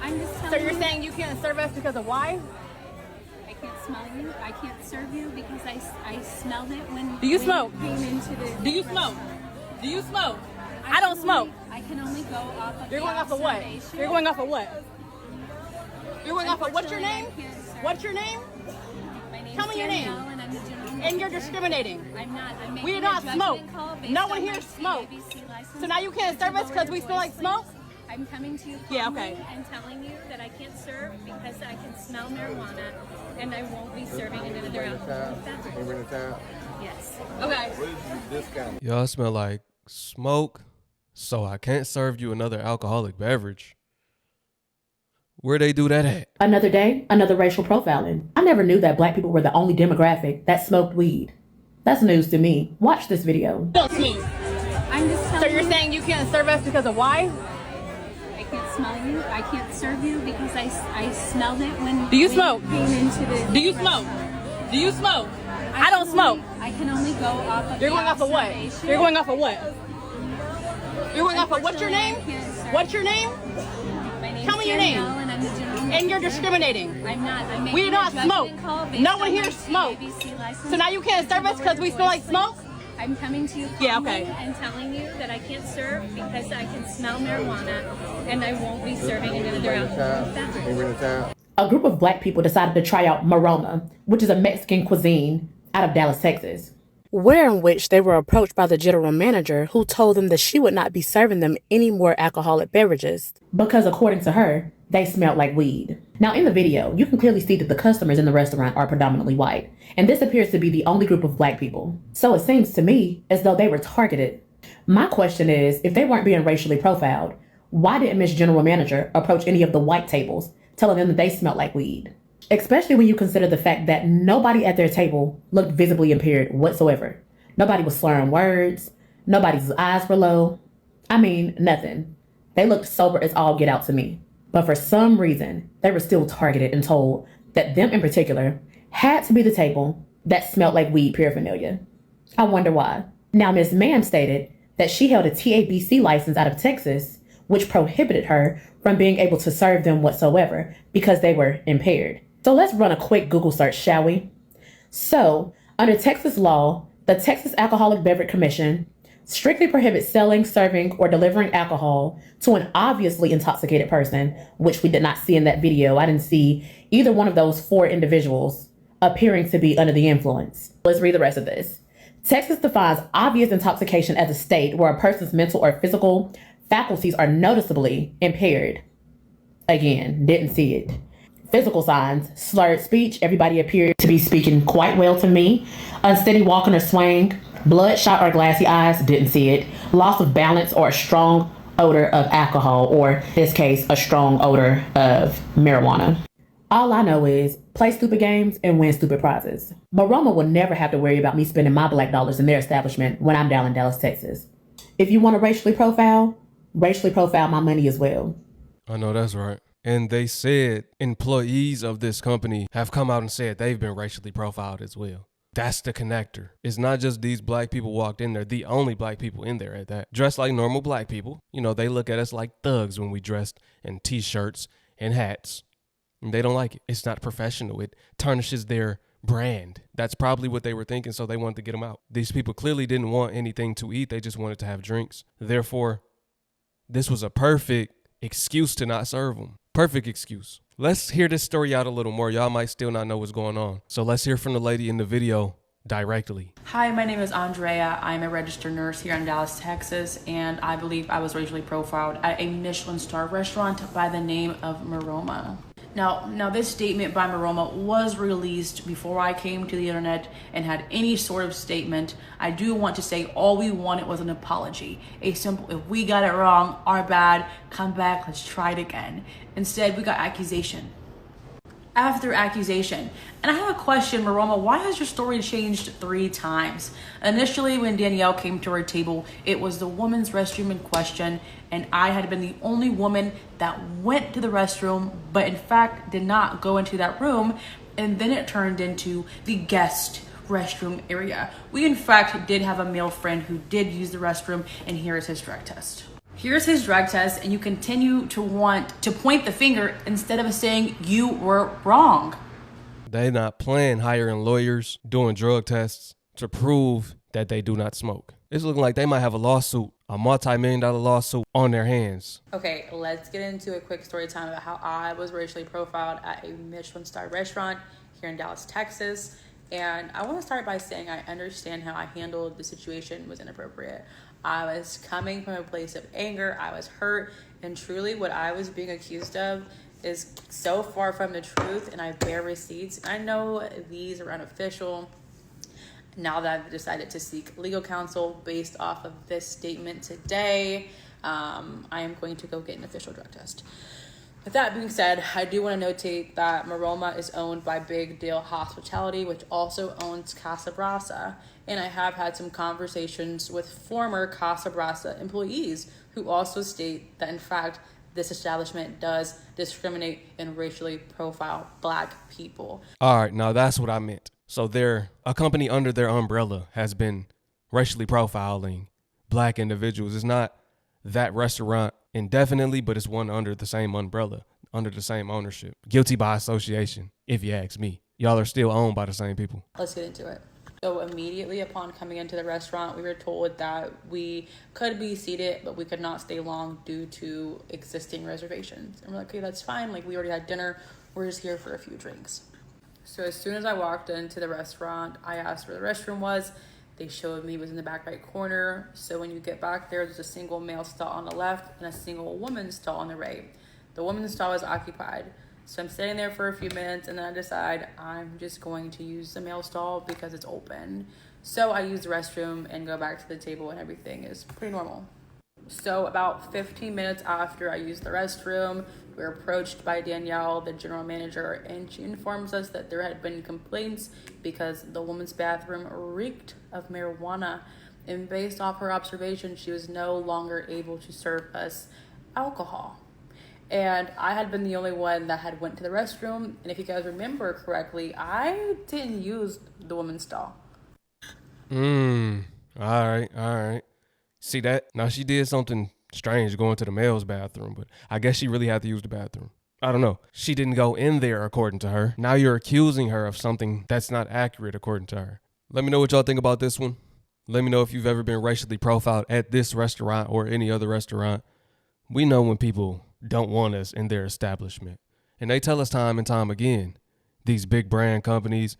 I'm just telling So you're you. saying you can't serve us because of why? I can't smell you. I can't serve you because I smelled it when. Do you when smoke? You came into the. Do you smoke? Do you smoke? I don't smoke. I can only go off of. You're going off of what? You're going off of what? You're going off of what's your name? What's your name? My name's Tell me your name. Danielle, and I'm the general And manager. you're discriminating. I'm not. I'm making We do a not judgment smoke. call based No on one my here smokes. CABC license. So now you can't serve us because we smell like smoke? I'm coming to you Yeah, calmly okay. and telling you that I can't serve because I can smell marijuana and I won't be serving another alcoholic beverage. Yes. Okay. What is your discount? Y'all smell like smoke, so I can't serve you another alcoholic beverage. Where they do that at? Another day, another racial profiling. I never knew that black people were the only demographic that smoked weed. That's news to me. Watch this video. Don't smoke. I'm just telling So you're saying you can't serve us because of why? I can't smell you. I can't serve you because I smelled it when. Do you when smoke? You came into the. Do you smoke? Do you smoke? I don't smoke. I can only go off of. You're going off of what? observation. You're going off of what? You're going off of what's your name? Unfortunately, I can't serve. What's your name? My name's Tell me your name. Danielle, and I'm the general And manager. you're discriminating. I'm not. I'm making We do not a judgment smoke. call based No one on here my smokes. CABC license. So now you can't serve us because we smell like smoke? I'm coming to you Yeah, calmly okay. and telling you that I can't serve because I can smell marijuana and I won't be serving another alcoholic beverage. A group of black people decided to try out maroma, which is a Mexican cuisine out of Dallas, Texas. Wherein which they were approached by the general manager, who told them that she would not be serving them any more alcoholic beverages because, according to her, they smelled like weed. Now, in the video, you can clearly see that the customers in the restaurant are predominantly white, and this appears to be the only group of black people. So it seems to me as though they were targeted. My question is, if they weren't being racially profiled, why didn't Miss General Manager approach any of the white tables, telling them that they smelled like weed? Especially when you consider the fact that nobody at their table looked visibly impaired whatsoever. Nobody was slurring words. Nobody's eyes were low. I mean, nothing. They looked sober as all get out to me. But for some reason, they were still targeted and told that them in particular had to be the table that smelled like weed paraphernalia. I wonder why. Now, Ms. Mann stated that she held a TABC license out of Texas, which prohibited her from being able to serve them whatsoever because they were impaired. So let's run a quick Google search, shall we? So, under Texas law, the Texas Alcoholic Beverage Commission strictly prohibits selling, serving, or delivering alcohol to an obviously intoxicated person, which we did not see in that video. I didn't see either one of those four individuals appearing to be under the influence. Let's read the rest of this. Texas defines obvious intoxication as a state where a person's mental or physical faculties are noticeably impaired. Again, didn't see it. Physical signs: slurred speech, everybody appeared to be speaking quite well to me. Unsteady walking or swaying. Bloodshot or glassy eyes, didn't see it. Loss of balance or a strong odor of alcohol, or in this case, a strong odor of marijuana. All I know is play stupid games and win stupid prizes. Maroma will never have to worry about me spending my black dollars in their establishment when I'm down in Dallas, Texas. If you want to racially profile my money as well. I know that's right. And they said employees of this company have come out and said they've been racially profiled as well. That's the connector. It's not just these black people walked in there, the only black people in there at that. Dressed like normal black people. You know, they look at us like thugs when we dressed in t-shirts and hats. And they don't like it. It's not professional. It tarnishes their brand. That's probably what they were thinking, so they wanted to get them out. These people clearly didn't want anything to eat. They just wanted to have drinks. Therefore, this was a perfect excuse to not serve them. Perfect excuse. Let's hear this story out a little more. Y'all might still not know what's going on. So let's hear from the lady in the video directly. Hi, my name is Andrea. I'm a registered nurse here in Dallas, Texas, and I believe I was racially profiled at a Michelin star restaurant by the name of Maroma. Now this statement by Maroma was released before I came to the internet and had any sort of statement. I do want to say all we wanted was an apology. A simple, if we got it wrong, our bad, come back, let's try it again. Instead, we got accusation after accusation. And I have a question, Maroma, why has your story changed 3 times? Initially, when Danielle came to our table, it was the woman's restroom in question, and I had been the only woman that went to the restroom, but in fact did not go into that room, and then it turned into the guest restroom area. We in fact did have a male friend who did use the restroom, and here is his drug test. Here's his drug test, and you continue to want to point the finger instead of saying you were wrong. They not playing hiring lawyers, doing drug tests to prove that they do not smoke. It's looking like they might have a lawsuit, a multi-million-dollar lawsuit on their hands. Okay, let's get into a quick story time about how I was racially profiled at a Michelin star restaurant here in Dallas, Texas. And I want to start by saying I understand how I handled the situation was inappropriate. I was coming from a place of anger, I was hurt, and truly what I was being accused of is so far from the truth, and I bear receipts. I know these are unofficial. Now that I've decided to seek legal counsel based off of this statement today, I am going to go get an official drug test. With that being said, I do want to notate that Maroma is owned by Big Deal Hospitality, which also owns Casa Brasa. And I have had some conversations with former Casa Brasa employees who also state that, in fact, this establishment does discriminate and racially profile Black people. All right, now that's what I meant. So a company under their umbrella has been racially profiling Black individuals. It's not that restaurant indefinitely, but it's one under the same umbrella, under the same ownership. Guilty by association, if you ask me. Y'all are still owned by the same people. Let's get into it. So immediately upon coming into the restaurant, we were told that we could be seated, but we could not stay long due to existing reservations. And we're like, okay, that's fine. Like, we already had dinner. We're just here for a few drinks. So as soon as I walked into the restaurant, I asked where the restroom was. They showed me it was in the back right corner. So when you get back there, there's a single male stall on the left and a single woman's stall on the right. The woman's stall is occupied. So I'm sitting there for a few minutes, and then I decide I'm just going to use the male stall because it's open. So I use the restroom and go back to the table, and everything is pretty normal. So about 15 minutes after I used the restroom, we were approached by Danielle, the general manager, and she informs us that there had been complaints because the woman's bathroom reeked of marijuana. And based off her observation, she was no longer able to serve us alcohol. And I had been the only one that had went to the restroom. And if you guys remember correctly, I didn't use the woman's stall. All right. See that? Now she did something strange going to the male's bathroom, but I guess she really had to use the bathroom. I don't know. She didn't go in there according to her. Now you're accusing her of something that's not accurate according to her. Let me know what y'all think about this one. Let me know if you've ever been racially profiled at this restaurant or any other restaurant. We know when people don't want us in their establishment. And they tell us time and time again, these big brand companies,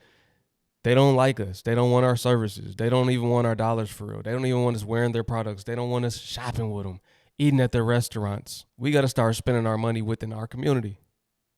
they don't like us. They don't want our services. They don't even want our dollars for real. They don't even want us wearing their products. They don't want us shopping with them, eating at their restaurants. We got to start spending our money within our community.